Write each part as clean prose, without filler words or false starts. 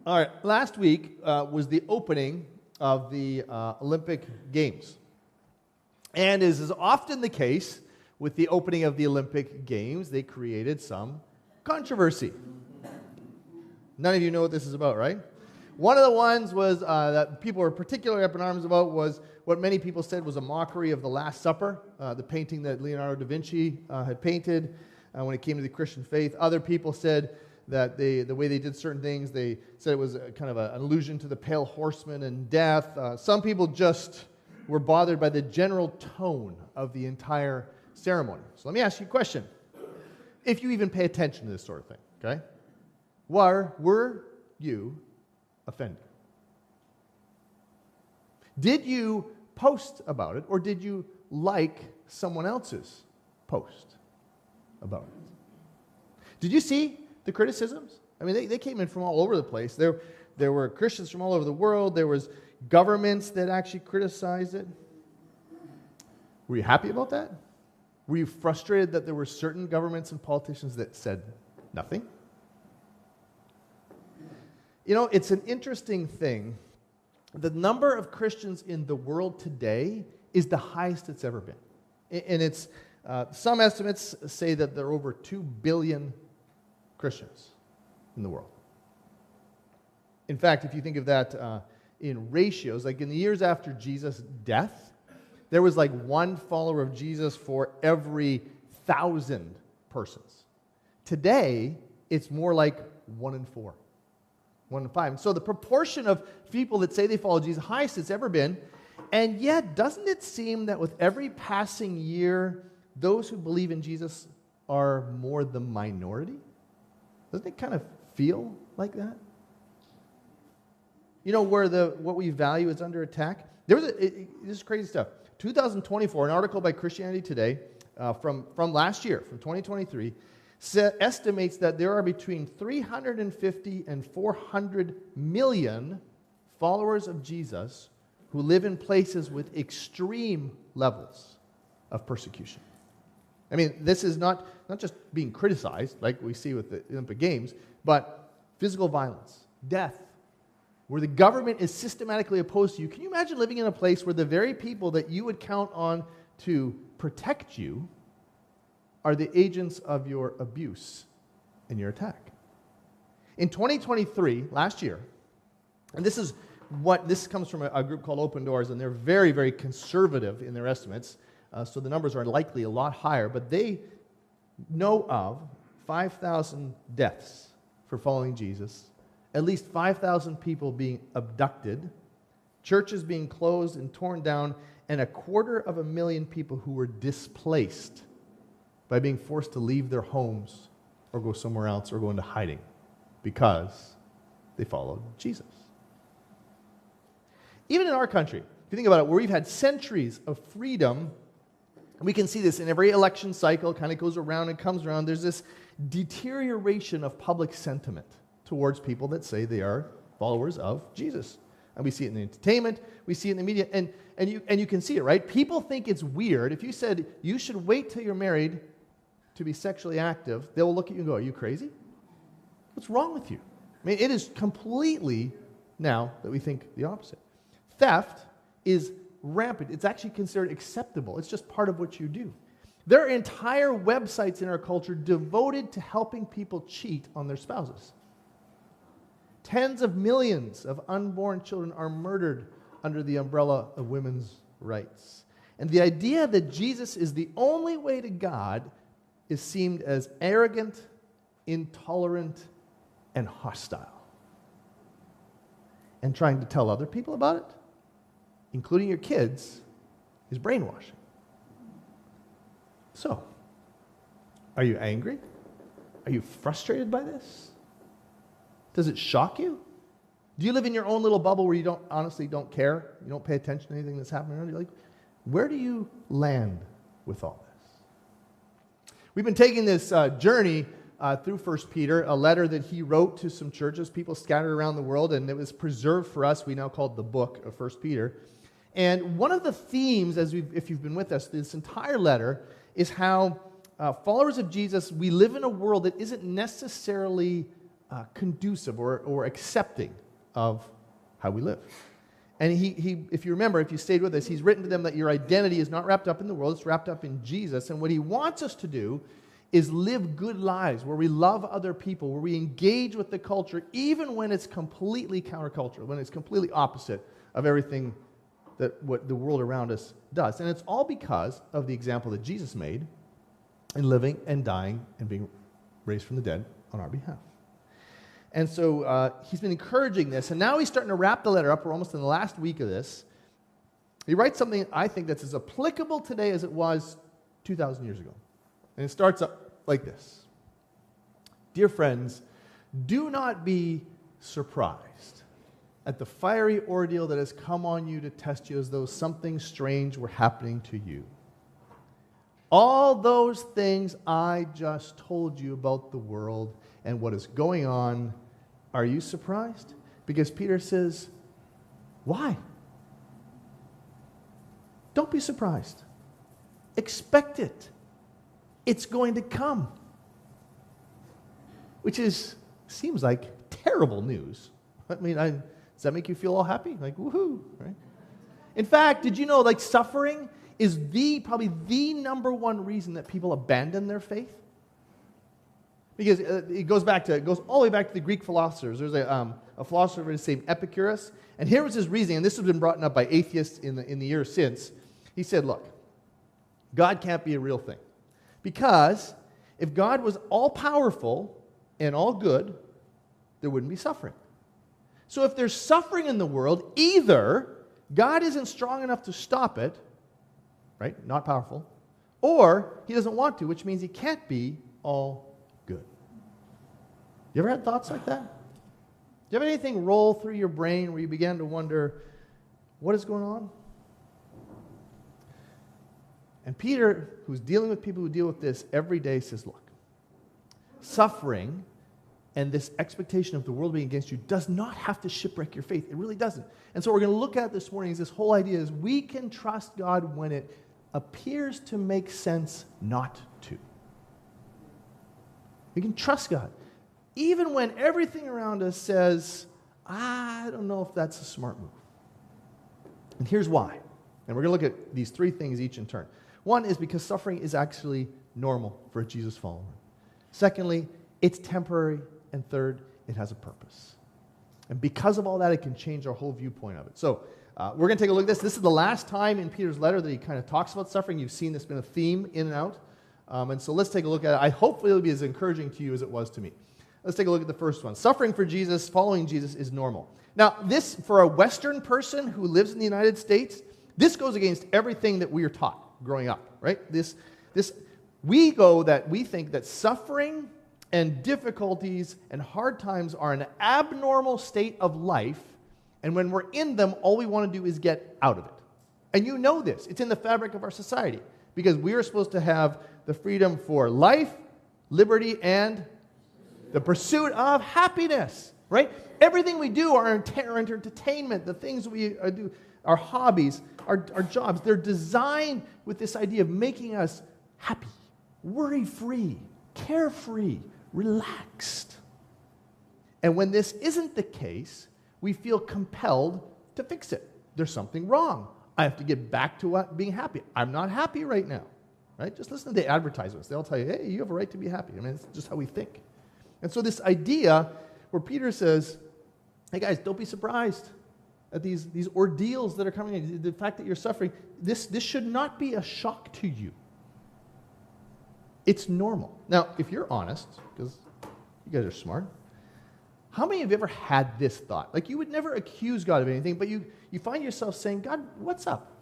All right, last week was the opening of the Olympic Games. And as is often the case with the opening of the Olympic Games, they created some controversy. None of you know what this is about, right? One of the ones was that people were particularly up in arms about was what many people said was a mockery of the Last Supper, the painting that Leonardo da Vinci had painted when it came to the Christian faith. Other people said that the way they did certain things, they said it was kind of an allusion to the Pale Horseman and death. Some people just were bothered by the general tone of the entire ceremony. So let me ask you a question. If you even pay attention to this sort of thing, okay? Were you offended? Did you post about it, or did you like someone else's post about it? Did you see the criticisms? I mean, they came in from all over the place. There were Christians from all over the world. There was governments that actually criticized it. Were you happy about that? Were you frustrated that there were certain governments and politicians that said nothing? You know, it's an interesting thing. The number of Christians in the world today is the highest it's ever been. And it's some estimates say that there are over 2 billion Christians in the world. In fact, if you think of that in ratios, like in the years after Jesus' death, there was like one follower of Jesus for every 1,000 persons. Today, it's more like 1 in 4. 1 in 5. And so the proportion of people that say they follow Jesus is the highest it's ever been. And yet, doesn't it seem that with every passing year, those who believe in Jesus are more the minority? Doesn't it kind of feel like that? You know where what we value is under attack? This is crazy stuff. 2024, an article by Christianity Today from last year, from 2023, estimates that there are between 350 and 400 million followers of Jesus who live in places with extreme levels of persecution. I mean, this is not just being criticized, like we see with the Olympic Games, but physical violence, death, where the government is systematically opposed to you. Can you imagine living in a place where the very people that you would count on to protect you are the agents of your abuse and your attack? In 2023, last year, and this comes from a group called Open Doors, and they're very, very conservative in their estimates, so the numbers are likely a lot higher, but they know of 5,000 deaths for following Jesus, at least 5,000 people being abducted, churches being closed and torn down, and 250,000 people who were displaced by being forced to leave their homes or go somewhere else or go into hiding because they followed Jesus. Even in our country, if you think about it, where we've had centuries of freedom, and we can see this in every election cycle, kind of goes around and comes around, there's this deterioration of public sentiment towards people that say they are followers of Jesus. And we see it in the entertainment, we see it in the media, and you can see it, right? People think it's weird. If you said you should wait till you're married to be sexually active, they'll look at you and go, are you crazy? What's wrong with you? I mean, it is completely now that we think the opposite. Theft is rampant. It's actually considered acceptable. It's just part of what you do. There are entire websites in our culture devoted to helping people cheat on their spouses. Tens of millions of unborn children are murdered under the umbrella of women's rights. And the idea that Jesus is the only way to God is seen as arrogant, intolerant, and hostile. And trying to tell other people about it, including your kids, is brainwashing. So, are you angry? Are you frustrated by this? Does it shock you? Do you live in your own little bubble where you honestly don't care? You don't pay attention to anything that's happening around you? Like, where do you land with all this? We've been taking this journey through 1 Peter, a letter that he wrote to some churches, people scattered around the world, and it was preserved for us. We now call it the book of 1 Peter. And one of the themes, if you've been with us, this entire letter, is how followers of Jesus, we live in a world that isn't necessarily conducive or accepting of how we live. And he, if you remember, if you stayed with us, he's written to them that your identity is not wrapped up in the world, it's wrapped up in Jesus. And what he wants us to do is live good lives where we love other people, where we engage with the culture, even when it's completely countercultural, when it's completely opposite of everything that what the world around us does. And it's all because of the example that Jesus made in living and dying and being raised from the dead on our behalf. And so he's been encouraging this, and now he's starting to wrap the letter up. We're almost in the last week of this. He writes something I think that's as applicable today as it was 2,000 years ago. And it starts up like this. Dear friends, do not be surprised at the fiery ordeal that has come on you to test you as though something strange were happening to you. All those things I just told you about the world and what is going on, are you surprised? Because Peter says, why? Don't be surprised. Expect it. It's going to come. Which seems like terrible news. I mean, does that make you feel all happy? Like, woohoo, right? In fact, did you know, like, suffering is probably the number one reason that people abandon their faith? Because it goes all the way back to the Greek philosophers. There's a philosopher named Epicurus, and here was his reasoning, and this has been brought up by atheists in the years since. He said, look, God can't be a real thing. Because if God was all-powerful and all good, there wouldn't be suffering. So if there's suffering in the world, either God isn't strong enough to stop it, right, not powerful, or he doesn't want to, which means he can't be all good. You ever had thoughts like that? Do you have anything roll through your brain where you began to wonder, what is going on? And Peter, who's dealing with people who deal with this every day, says, look, suffering and this expectation of the world being against you does not have to shipwreck your faith. It really doesn't. And so what we're going to look at this morning is this whole idea is we can trust God when it appears to make sense not to. We can trust God. Even when everything around us says, I don't know if that's a smart move. And here's why. And we're going to look at these three things each in turn. One is because suffering is actually normal for a Jesus follower. Secondly, it's temporary. And third, it has a purpose. And because of all that, it can change our whole viewpoint of it. So we're going to take a look at this. This is the last time in Peter's letter that he kind of talks about suffering. You've seen this been a theme in and out. And so let's take a look at it. Hopefully it'll be as encouraging to you as it was to me. Let's take a look at the first one. Suffering for Jesus, following Jesus is normal. Now, this, for a Western person who lives in the United States, this goes against everything that we are taught growing up, right? We think that suffering and difficulties and hard times are an abnormal state of life, and when we're in them, all we want to do is get out of it. And you know this. It's in the fabric of our society, because we are supposed to have the freedom for life, liberty, and the pursuit of happiness, right? Everything we do, our entertainment, the things we do, our hobbies, our jobs, they're designed with this idea of making us happy, worry-free, carefree, relaxed. And when this isn't the case, we feel compelled to fix it. There's something wrong. I have to get back to being happy. I'm not happy right now, right? Just listen to the advertisements. They'll tell you, hey, you have a right to be happy. I mean, it's just how we think. And so this idea where Peter says, hey guys, don't be surprised at these ordeals that are coming in. The fact that you're suffering, this should not be a shock to you. It's normal. Now, if you're honest, because you guys are smart, how many of you ever had this thought? Like, you would never accuse God of anything, but you find yourself saying, God, what's up?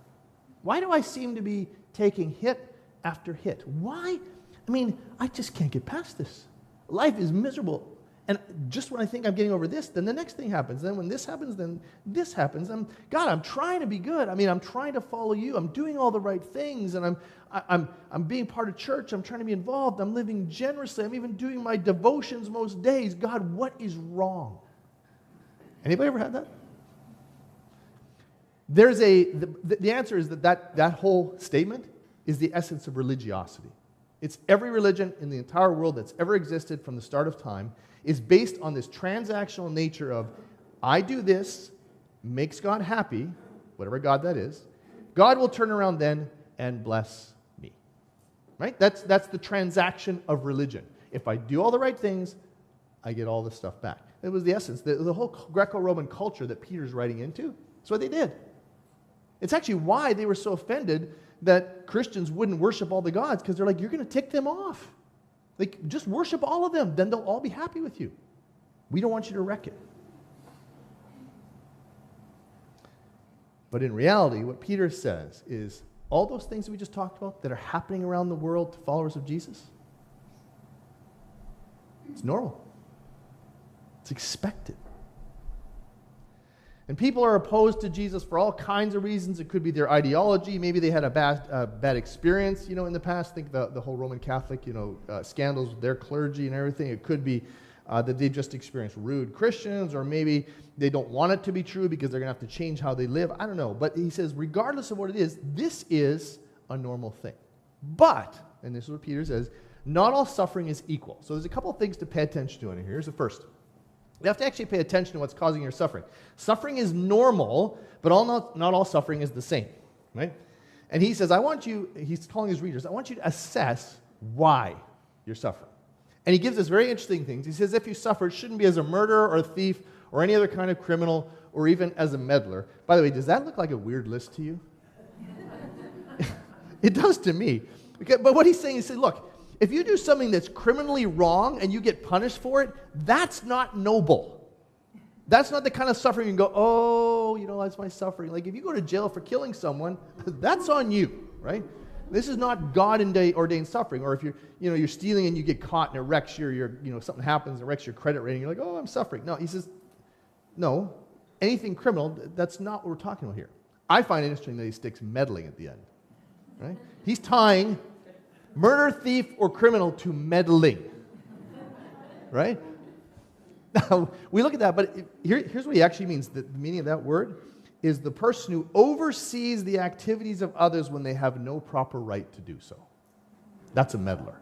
Why do I seem to be taking hit after hit? Why? I mean, I just can't get past this. Life is miserable. And just when I think I'm getting over this, then the next thing happens. Then when this happens, then this happens. God, I'm trying to be good. I mean, I'm trying to follow you. I'm doing all the right things, and I'm being part of church. I'm trying to be involved. I'm living generously. I'm even doing my devotions most days. God, what is wrong? Anybody ever had that? The answer is that whole statement is the essence of religiosity. It's every religion in the entire world that's ever existed from the start of time is based on this transactional nature of, I do this, makes God happy, whatever God that is. God will turn around then and bless me. Right? That's the transaction of religion. If I do all the right things, I get all this stuff back. It was the essence. The whole Greco-Roman culture that Peter's writing into, that's what they did. It's actually why they were so offended that Christians wouldn't worship all the gods, because they're like, you're going to tick them off. Like, just worship all of them, then they'll all be happy with you. We don't want you to wreck it. But in reality, what Peter says is, all those things that we just talked about that are happening around the world to followers of Jesus, it's normal. It's expected. And people are opposed to Jesus for all kinds of reasons. It could be their ideology. Maybe they had a bad experience, in the past. Think the whole Roman Catholic, scandals with their clergy and everything. It could be that they've just experienced rude Christians, or maybe they don't want it to be true because they're going to have to change how they live. I don't know. But he says, regardless of what it is, this is a normal thing. But, and this is what Peter says, not all suffering is equal. So there's a couple of things to pay attention to in here. Here's the first. You have to actually pay attention to what's causing your suffering. Suffering is normal, but not all suffering is the same, right? And he says, he's calling his readers, I want you to assess why you're suffering. And he gives us very interesting things. He says, if you suffer, it shouldn't be as a murderer or a thief or any other kind of criminal or even as a meddler. By the way, does that look like a weird list to you? It does to me. But what he's saying, he said, look, if you do something that's criminally wrong and you get punished for it, that's not noble. That's not the kind of suffering you can go, oh, that's my suffering. Like if you go to jail for killing someone, that's on you, right? This is not God-ordained suffering. Or if you're stealing and you get caught and it wrecks something happens and it wrecks your credit rating, you're like, oh, I'm suffering. No, he says, no, anything criminal, that's not what we're talking about here. I find it interesting that he sticks meddling at the end, right? He's tying murder, thief, or criminal to meddling, right? Now, we look at that, but here's what he actually means. The meaning of that word is the person who oversees the activities of others when they have no proper right to do so. That's a meddler.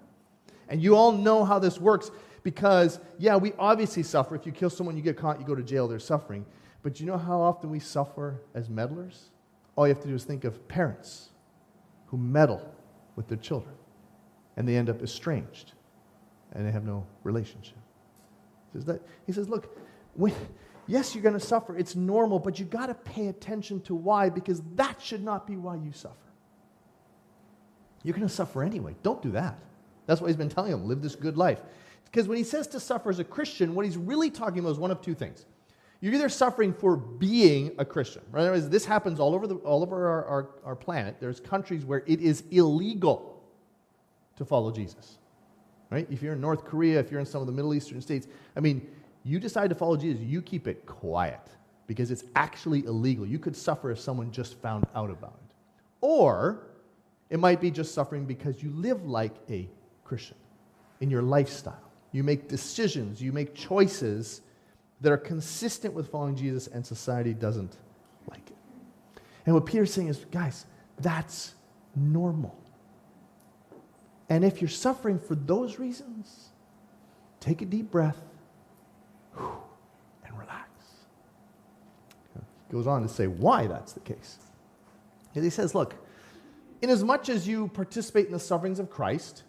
And you all know how this works because, we obviously suffer. If you kill someone, you get caught, you go to jail, there's suffering. But you know how often we suffer as meddlers? All you have to do is think of parents who meddle with their children. And they end up estranged, and they have no relationship. He says, look, yes, you're going to suffer. It's normal, but you got to pay attention to why, because that should not be why you suffer. You're going to suffer anyway. Don't do that. That's why he's been telling them, live this good life. Because when he says to suffer as a Christian, what he's really talking about is one of two things. You're either suffering for being a Christian. Right? This happens all over our planet. There's countries where it is illegal to follow Jesus, right? If you're in North Korea, if you're in some of the Middle Eastern states, you decide to follow Jesus, you keep it quiet because it's actually illegal. You could suffer if someone just found out about it. Or it might be just suffering because you live like a Christian in your lifestyle. You make decisions, you make choices that are consistent with following Jesus, and society doesn't like it. And what Peter's saying is, guys, that's normal. And if you're suffering for those reasons, take a deep breath and relax. He goes on to say why that's the case. And he says, look, inasmuch as you participate in the sufferings of Christ,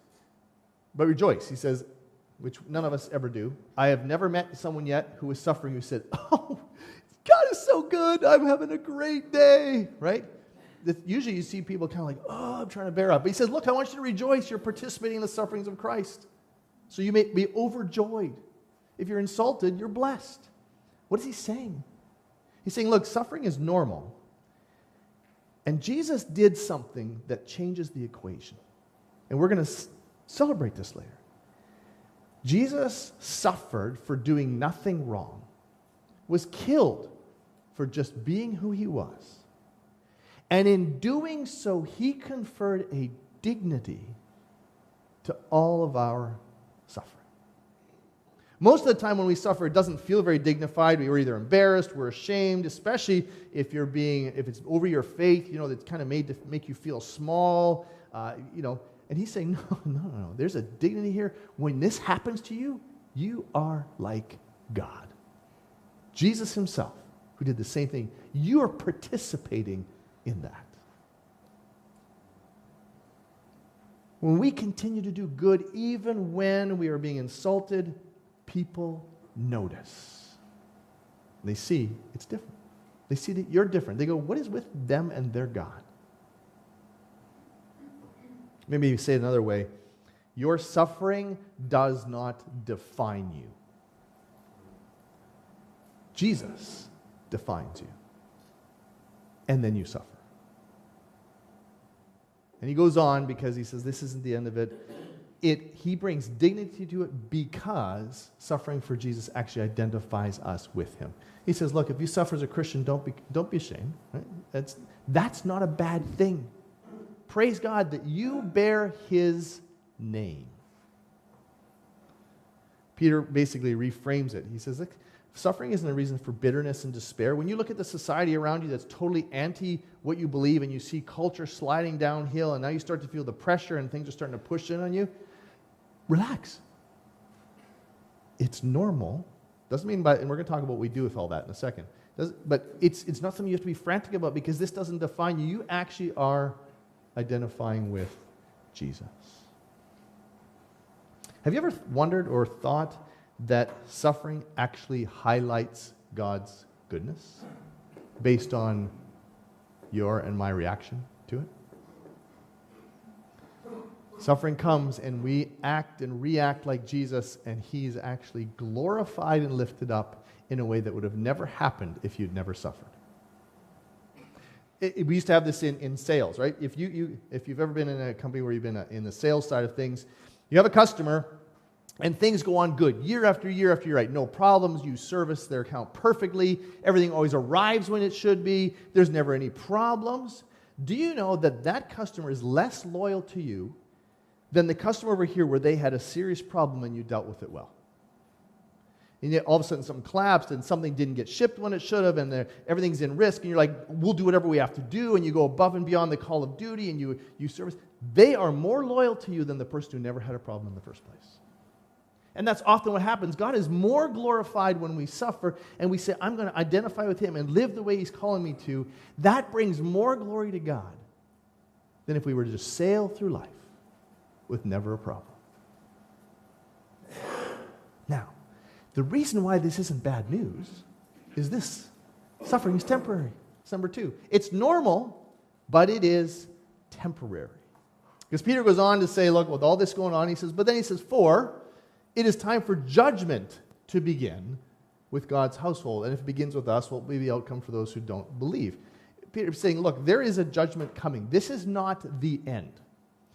but rejoice, he says, which none of us ever do. I have never met someone yet who is suffering who said, oh, God is so good, I'm having a great day, right? Usually you see people kind of like, oh, I'm trying to bear up. But he says, look, I want you to rejoice. You're participating in the sufferings of Christ. So you may be overjoyed. If you're insulted, you're blessed. What is he saying? He's saying, look, suffering is normal. And Jesus did something that changes the equation. And we're going to celebrate this later. Jesus suffered for doing nothing wrong, was killed for just being who he was. And in doing so, he conferred a dignity to all of our suffering. Most of the time when we suffer, it doesn't feel very dignified. We're either embarrassed, we're ashamed, especially if it's over your faith, that's kind of made to make you feel small. And he's saying, no. There's a dignity here. When this happens to you, you are like God. Jesus himself, who did the same thing, you are participating in that. When we continue to do good, even when we are being insulted, people notice. They see it's different. They see that you're different. They go, what is with them and their God? Maybe you say it another way. Your suffering does not define you. Jesus defines you. And then you suffer. And he goes on because he says this isn't the end of it. He brings dignity to it because suffering for Jesus actually identifies us with him. He says, look, if you suffer as a Christian, don't be ashamed. Right? That's not a bad thing. Praise God that you bear his name. Peter basically reframes it. He says, look, suffering isn't a reason for bitterness and despair. When you look at the society around you that's totally anti what you believe and you see culture sliding downhill and now you start to feel the pressure and things are starting to push in on you, relax. It's normal. Doesn't mean and we're going to talk about what we do with all that in a second. But it's not something you have to be frantic about because this doesn't define you. You actually are identifying with Jesus. Have you ever wondered or thought that suffering actually highlights God's goodness based on your and my reaction to it? Suffering comes and we act and react like Jesus, and he's actually glorified and lifted up in a way that would have never happened if you'd never suffered. We used to have this in sales, right? If you've ever been in a company where you've been in the sales side of things, you have a customer and things go on good year after year after year, right? No problems. You service their account perfectly. Everything always arrives when it should be. There's never any problems. Do you know that customer is less loyal to you than the customer over here where they had a serious problem and you dealt with it well? And yet all of a sudden something collapsed and something didn't get shipped when it should have and everything's in risk and you're like, we'll do whatever we have to do, and you go above and beyond the call of duty and you service. They are more loyal to you than the person who never had a problem in the first place. And that's often what happens. God is more glorified when we suffer and we say, I'm going to identify with him and live the way he's calling me to. That brings more glory to God than if we were to just sail through life with never a problem. Now, the reason why this isn't bad news is this. Suffering is temporary. It's number 2. It's normal, but it is temporary. Because Peter goes on to say, look, with all this going on, he says, for it is time for judgment to begin with God's household. And if it begins with us, what will be the outcome for those who don't believe? Peter's saying, look, there is a judgment coming. This is not the end.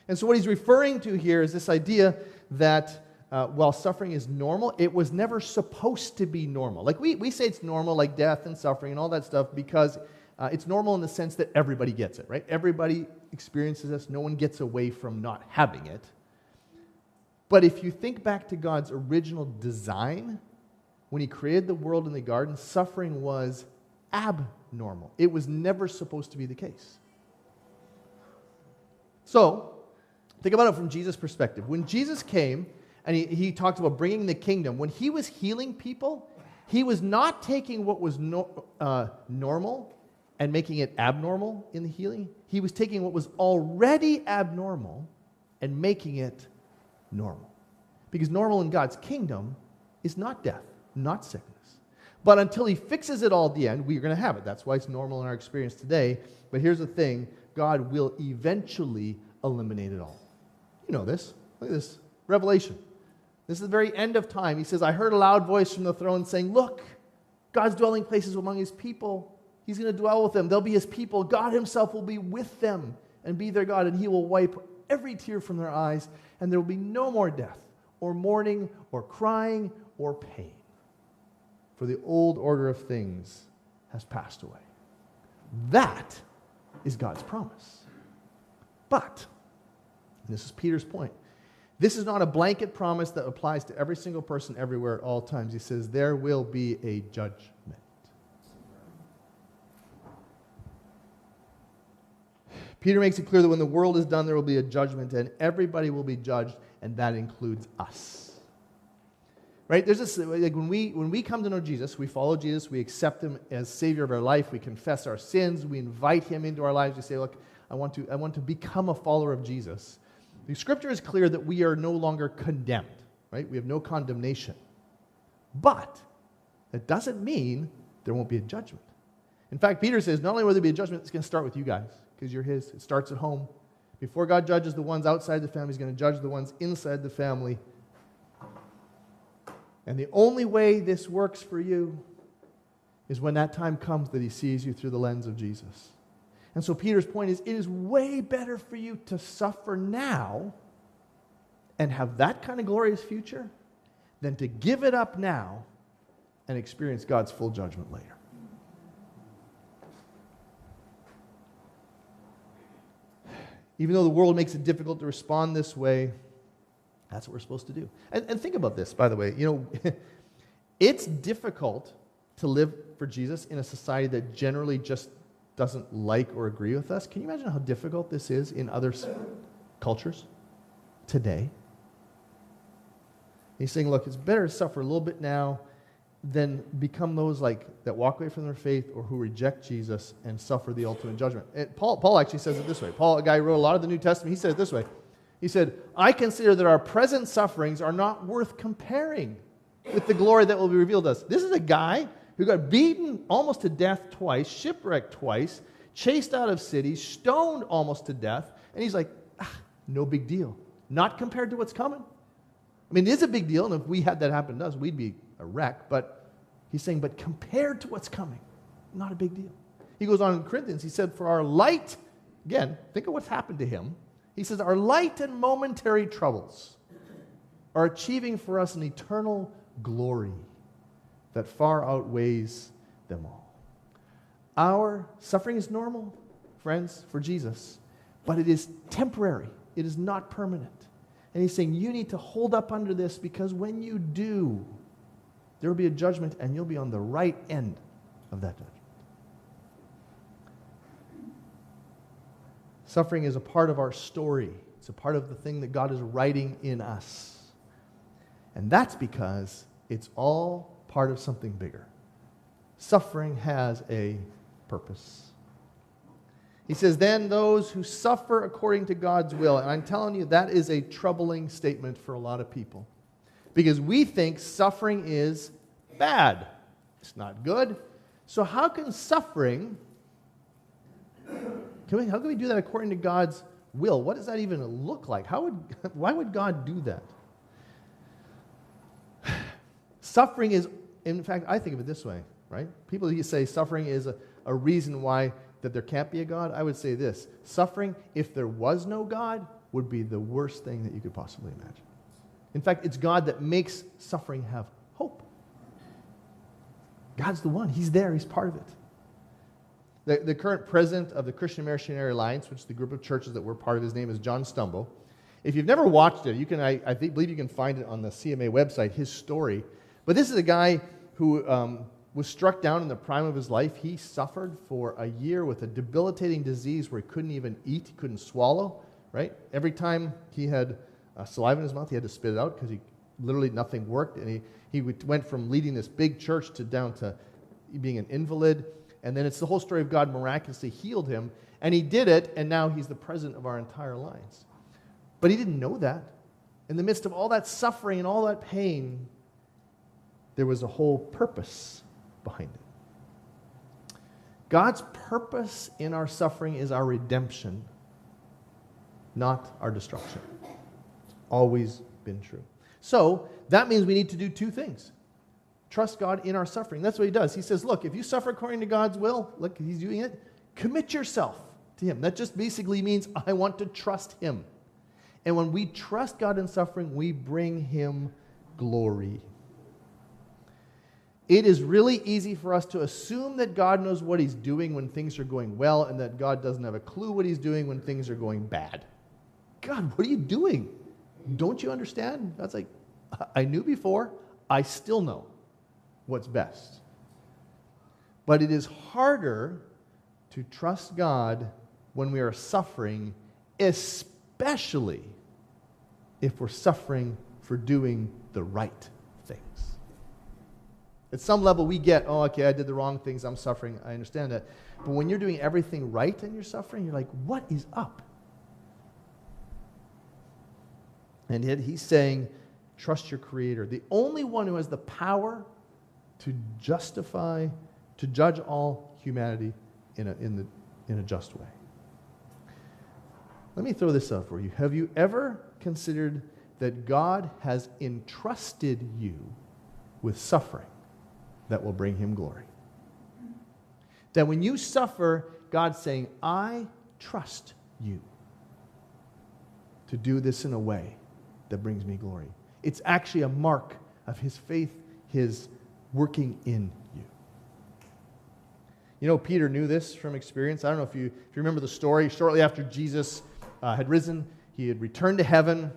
And so what he's referring to here is this idea that while suffering is normal, it was never supposed to be normal. Like we say it's normal, like death and suffering and all that stuff, because it's normal in the sense that everybody gets it, right? Everybody experiences this. No one gets away from not having it. But if you think back to God's original design, when he created the world in the garden, suffering was abnormal. It was never supposed to be the case. So, think about it from Jesus' perspective. When Jesus came, and he talked about bringing the kingdom, when he was healing people, he was not taking what was normal and making it abnormal in the healing. He was taking what was already abnormal and making it normal. Because normal in God's kingdom is not death, not sickness. But until he fixes it all at the end, we're going to have it. That's why it's normal in our experience today. But here's the thing. God will eventually eliminate it all. You know this. Look at this. Revelation. This is the very end of time. He says, I heard a loud voice from the throne saying, look, God's dwelling place is among his people. He's going to dwell with them. They'll be his people. God himself will be with them and be their God, and he will wipe every tear from their eyes, and there will be no more death, or mourning, or crying, or pain. For the old order of things has passed away. That is God's promise. But, and this is Peter's point, this is not a blanket promise that applies to every single person everywhere at all times. He says there will be a judgment. Peter makes it clear that when the world is done, there will be a judgment, and everybody will be judged, and that includes us. Right? There's this, like when we come to know Jesus, we follow Jesus, we accept him as Savior of our life, we confess our sins, we invite him into our lives, we say, look, I want to become a follower of Jesus. The Scripture is clear that we are no longer condemned, right? We have no condemnation. But that doesn't mean there won't be a judgment. In fact, Peter says not only will there be a judgment, it's going to start with you guys, because you're his. It starts at home. Before God judges the ones outside the family, he's going to judge the ones inside the family. And the only way this works for you is when that time comes that he sees you through the lens of Jesus. And so Peter's point is, it is way better for you to suffer now and have that kind of glorious future than to give it up now and experience God's full judgment later. Even though the world makes it difficult to respond this way, that's what we're supposed to do. And think about this, by the way. It's difficult to live for Jesus in a society that generally just doesn't like or agree with us. Can you imagine how difficult this is in other cultures today? He's saying, look, it's better to suffer a little bit now than become those that walk away from their faith or who reject Jesus and suffer the ultimate judgment. Paul actually says it this way. Paul, a guy who wrote a lot of the New Testament, he said it this way. He said, I consider that our present sufferings are not worth comparing with the glory that will be revealed to us. This is a guy who got beaten almost to death twice, shipwrecked twice, chased out of cities, stoned almost to death, and he's like, no big deal. Not compared to what's coming. I mean, it is a big deal, and if we had that happen to us, we'd be a wreck, but he's saying, but compared to what's coming, not a big deal. He goes on in Corinthians, he said, for our light, again, think of what's happened to him. He says, our light and momentary troubles are achieving for us an eternal glory that far outweighs them all. Our suffering is normal, friends, for Jesus, but it is temporary. It is not permanent. And he's saying, you need to hold up under this, because when you do, there will be a judgment, and you'll be on the right end of that judgment. Suffering is a part of our story. It's a part of the thing that God is writing in us. And that's because it's all part of something bigger. Suffering has a purpose. He says, then those who suffer according to God's will. And I'm telling you, that is a troubling statement for a lot of people. Because we think suffering is bad. It's not good. So how can suffering... How can we do that according to God's will? What does that even look like? Why would God do that? Suffering is, in fact, I think of it this way, right? People say suffering is a reason why that there can't be a God. I would say this. Suffering, if there was no God, would be the worst thing that you could possibly imagine. In fact, it's God that makes suffering have hope. God's the one. He's there. He's part of it. The current president of the Christian Missionary Alliance, which is the group of churches that we're part of, his name is John Stumbo. If you've never watched it, I believe you can find it on the CMA website, his story. But this is a guy who was struck down in the prime of his life. He suffered for a year with a debilitating disease where he couldn't even eat, he couldn't swallow, right? Every time he had saliva in his mouth, he had to spit it out because literally nothing worked. And he went from leading this big church down to being an invalid. And then it's the whole story of God miraculously healed him. And he did it, and now he's the president of our entire alliance. But he didn't know that. In the midst of all that suffering and all that pain, there was a whole purpose behind it. God's purpose in our suffering is our redemption, not our destruction. It's always been true. So that means we need to do two things. Trust God in our suffering. That's what he does. He says, look, if you suffer according to God's will, look, he's doing it, commit yourself to him. That just basically means I want to trust him. And when we trust God in suffering, we bring him glory. It is really easy for us to assume that God knows what he's doing when things are going well, and that God doesn't have a clue what he's doing when things are going bad. God, what are you doing? Don't you understand? God's like, I knew before, I still know what's best. But it is harder to trust God when we are suffering, especially if we're suffering for doing the right things. At some level, we get, oh, okay, I did the wrong things, I'm suffering, I understand that. But when you're doing everything right and you're suffering, you're like, what is up? And yet he's saying, trust your Creator. The only one who has the power to justify, to judge all humanity in a just way. Let me throw this out for you. Have you ever considered that God has entrusted you with suffering that will bring him glory? That when you suffer, God's saying, I trust you to do this in a way that brings me glory. It's actually a mark of his faith, his working in you. You know, Peter knew this from experience. I don't know if you remember the story. Shortly after Jesus had risen, he had returned to heaven,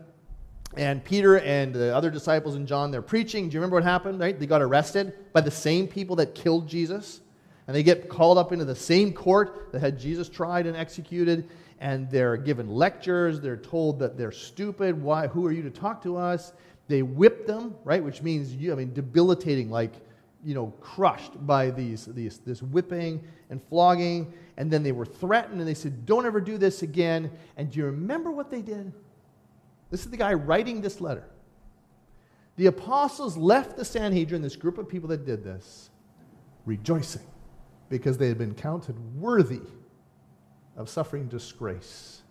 and Peter and the other disciples and John, they're preaching. Do you remember what happened? Right? They got arrested by the same people that killed Jesus, and they get called up into the same court that had Jesus tried and executed, and they're given lectures. They're told that they're stupid. Why? Who are you to talk to us? They whip them, right? Which means, debilitating, like, crushed by this whipping and flogging. And then they were threatened, and they said, don't ever do this again. And do you remember what they did? This is the guy writing this letter. The apostles left the Sanhedrin, this group of people that did this, rejoicing because they had been counted worthy of suffering disgrace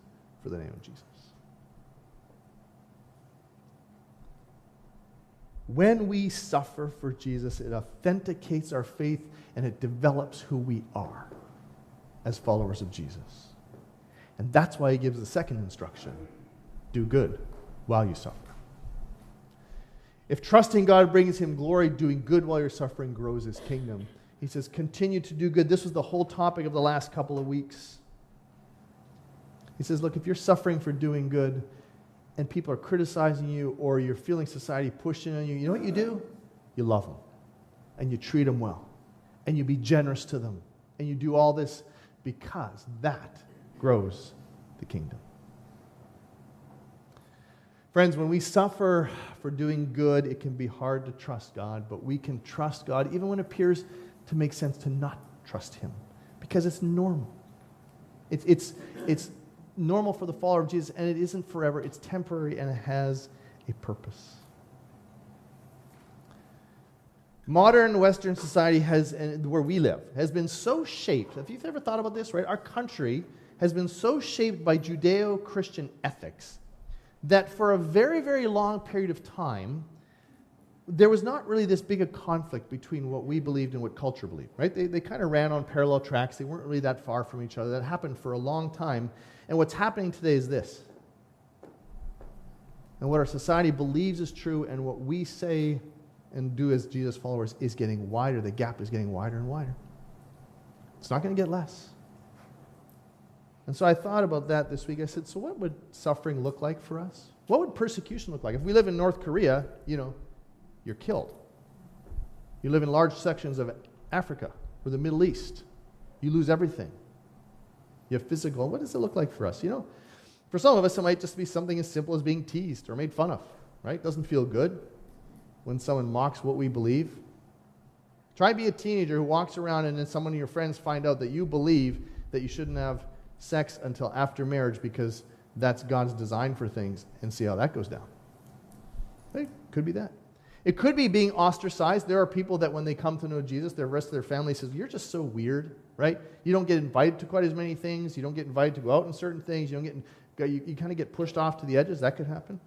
for the name of Jesus. When we suffer for Jesus, it authenticates our faith and it develops who we are as followers of Jesus. And that's why he gives the second instruction: do good while you suffer. If trusting God brings him glory, doing good while you're suffering grows his kingdom. He says, continue to do good. This was the whole topic of the last couple of weeks. He says, look, if you're suffering for doing good and people are criticizing you or you're feeling society pushing on you, you know what you do? You love them and you treat them well and you be generous to them and you do all this because that grows the kingdom. Friends, when we suffer for doing good, it can be hard to trust God, but we can trust God even when it appears to make sense to not trust him because it's normal. It's normal for the follower of Jesus, and it isn't forever. It's temporary, and it has a purpose. Modern Western society where we live, has been so shaped. If you've ever thought about this, right? Our country has been so shaped by Judeo-Christian ethics that for a very, very long period of time, there was not really this big a conflict between what we believed and what culture believed, right? They kind of ran on parallel tracks. They weren't really that far from each other. That happened for a long time. And what's happening today is this. And what our society believes is true and what we say and do as Jesus followers is getting wider. The gap is getting wider and wider. It's not going to get less. And so I thought about that this week. I said, so what would suffering look like for us? What would persecution look like? If we live in North Korea, you're killed. You live in large sections of Africa or the Middle East. You lose everything. You have physical. What does it look like for us? For some of us, it might just be something as simple as being teased or made fun of, right? It doesn't feel good when someone mocks what we believe. Try to be a teenager who walks around and then someone of your friends find out that you believe that you shouldn't have sex until after marriage because that's God's design for things, and see how that goes down. It could be that. It could be being ostracized. There are people that when they come to know Jesus, the rest of their family says, you're just so weird, right? You don't get invited to quite as many things. You don't get invited to go out on certain things. You kind of get pushed off to the edges. That could happen.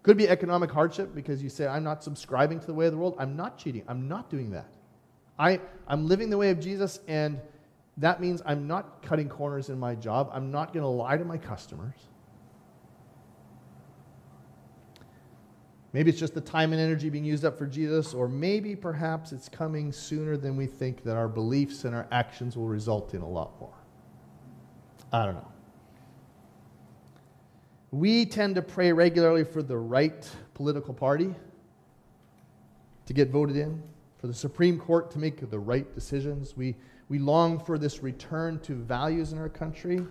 Could be economic hardship because you say, I'm not subscribing to the way of the world. I'm not cheating. I'm not doing that. I'm living the way of Jesus, and that means I'm not cutting corners in my job. I'm not going to lie to my customers. Maybe it's just the time and energy being used up for Jesus, or maybe perhaps it's coming sooner than we think that our beliefs and our actions will result in a lot more. I don't know. We tend to pray regularly for the right political party to get voted in, for the Supreme Court to make the right decisions. We long for this return to values in our country.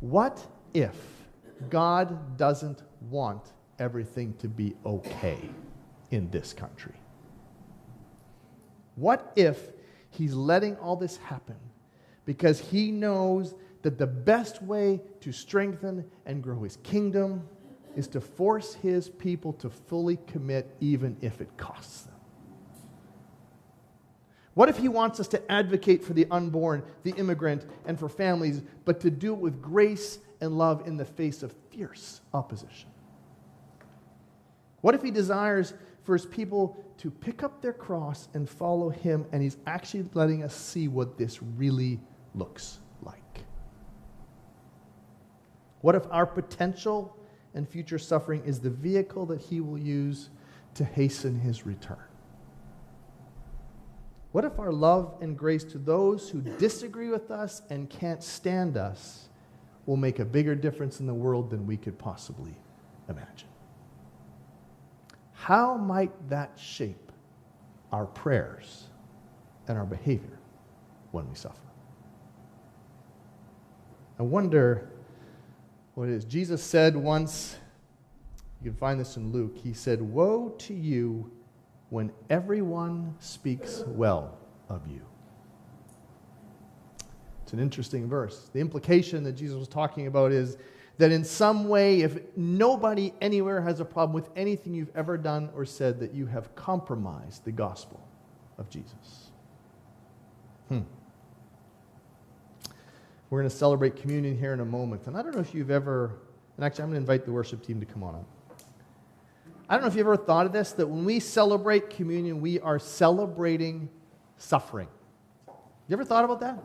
What if God doesn't want everything to be okay in this country? What if He's letting all this happen because He knows that the best way to strengthen and grow His kingdom is to force His people to fully commit even if it costs them? What if He wants us to advocate for the unborn, the immigrant, and for families, but to do it with grace and love in the face of fierce opposition? What if He desires for His people to pick up their cross and follow Him, and He's actually letting us see what this really looks like? What if our potential and future suffering is the vehicle that He will use to hasten His return? What if our love and grace to those who disagree with us and can't stand us will make a bigger difference in the world than we could possibly imagine? How might that shape our prayers and our behavior when we suffer? I wonder what it is. Jesus said once, you can find this in Luke, He said, "Woe to you when everyone speaks well of you." It's an interesting verse. The implication that Jesus was talking about is that in some way, if nobody anywhere has a problem with anything you've ever done or said, that you have compromised the gospel of Jesus. We're going to celebrate communion here in a moment. And I don't know if you've ever, and actually I'm going to invite the worship team to come on up. I don't know if you've ever thought of this, that when we celebrate communion, we are celebrating suffering. You ever thought about that?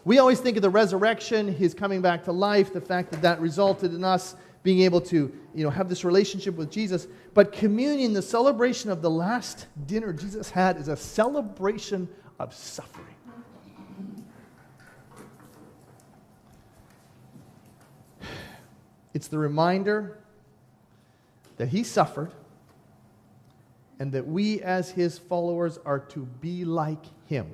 We always think of the resurrection, His coming back to life, the fact that that resulted in us being able to, have this relationship with Jesus. But communion, the celebration of the last dinner Jesus had, is a celebration of suffering. It's the reminder that He suffered and that we as His followers are to be like Him.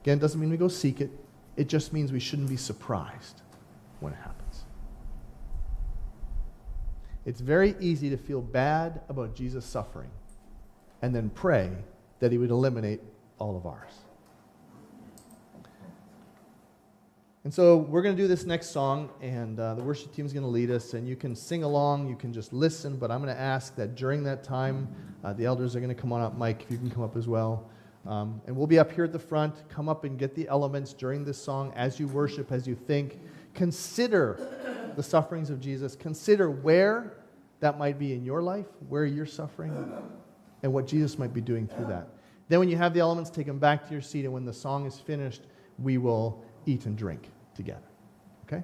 Again, it doesn't mean we go seek it. It just means we shouldn't be surprised when it happens. It's very easy to feel bad about Jesus' suffering and then pray that He would eliminate all of ours. And so we're going to do this next song, and the worship team is going to lead us, and you can sing along, you can just listen, but I'm going to ask that during that time, the elders are going to come on up. Mike, if you can come up as well. And we'll be up here at the front. Come up and get the elements during this song as you worship, as you think. Consider the sufferings of Jesus. Consider where that might be in your life, where you're suffering, and what Jesus might be doing through that. Then when you have the elements, take them back to your seat, and when the song is finished, we will eat and drink together. Okay?